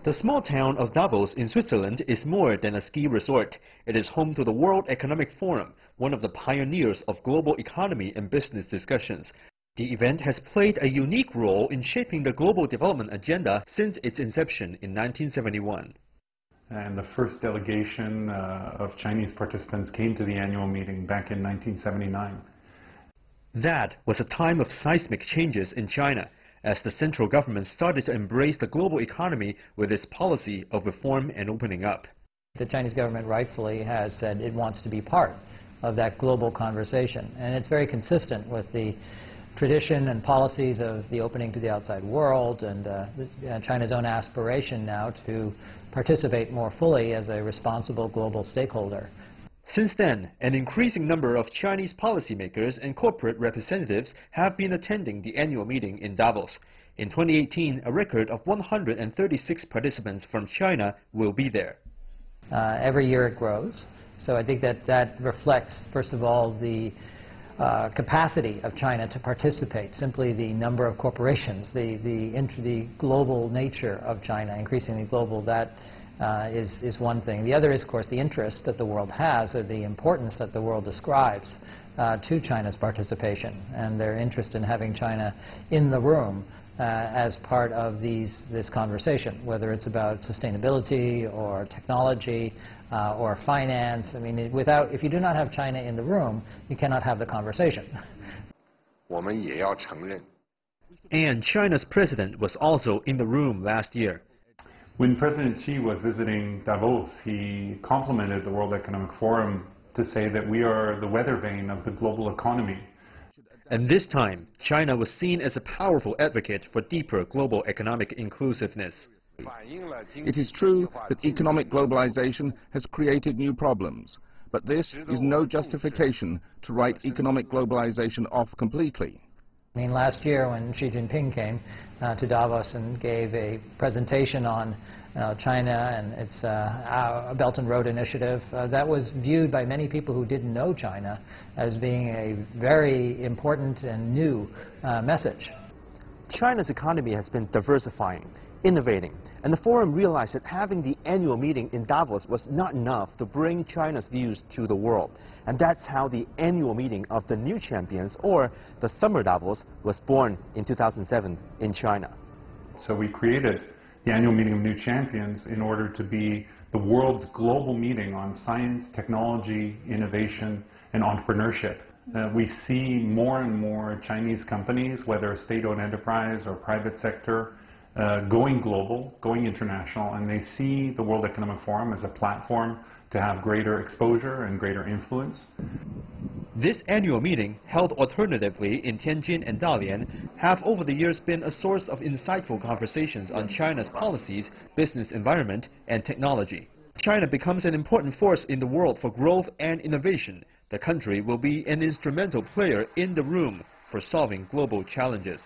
The small town of Davos in Switzerland is more than a ski resort. It is home to the World Economic Forum, one of the pioneers of global economy and business discussions. The event has played a unique role in shaping the global development agenda since its inception in 1971. And the first delegation of Chinese participants came to the annual meeting back in 1979. That was a time of seismic changes in China, as the central government started to embrace the global economy with its policy of reform and opening up. The Chinese government rightfully has said it wants to be part of that global conversation, and it's very consistent with the tradition and policies of the opening to the outside world and China's own aspiration now to participate more fully as a responsible global stakeholder. Since then, an increasing number of Chinese policymakers and corporate representatives have been attending the annual meeting in Davos. In 2018, a record of 136 participants from China will be there. Every year it grows, so I think that reflects, first of all, the capacity of China to participate, simply the number of corporations, the global nature of China, increasingly global, that is one thing. The other is, of course, the interest that the world has, or the importance that the world ascribes to China's participation, and their interest in having China in the room as part of this conversation, whether it's about sustainability or technology or finance. I mean, if you do not have China in the room, you cannot have the conversation. And China's president was also in the room last year. When President Xi was visiting Davos, he complimented the World Economic Forum to say that we are the weather vane of the global economy. And this time, China was seen as a powerful advocate for deeper global economic inclusiveness. It is true that economic globalization has created new problems, but this is no justification to write economic globalization off completely. I mean, last year when Xi Jinping came to Davos and gave a presentation on China and its Belt and Road Initiative, that was viewed by many people who didn't know China as being a very important and new message. China's economy has been diversifying, innovating, and the forum realized that having the annual meeting in Davos was not enough to bring China's views to the world. And that's how the annual meeting of the New Champions, or the Summer Davos, was born in 2007 in China. So we created the annual meeting of New Champions in order to be the world's global meeting on science, technology, innovation, and entrepreneurship. We see more and more Chinese companies, whether state-owned enterprise or private sector, going global, going international, and they see the World Economic Forum as a platform to have greater exposure and greater influence. This annual meeting, held alternatively in Tianjin and Dalian, have over the years been a source of insightful conversations on China's policies, business environment, and technology. China becomes an important force in the world for growth and innovation. The country will be an instrumental player in the room for solving global challenges.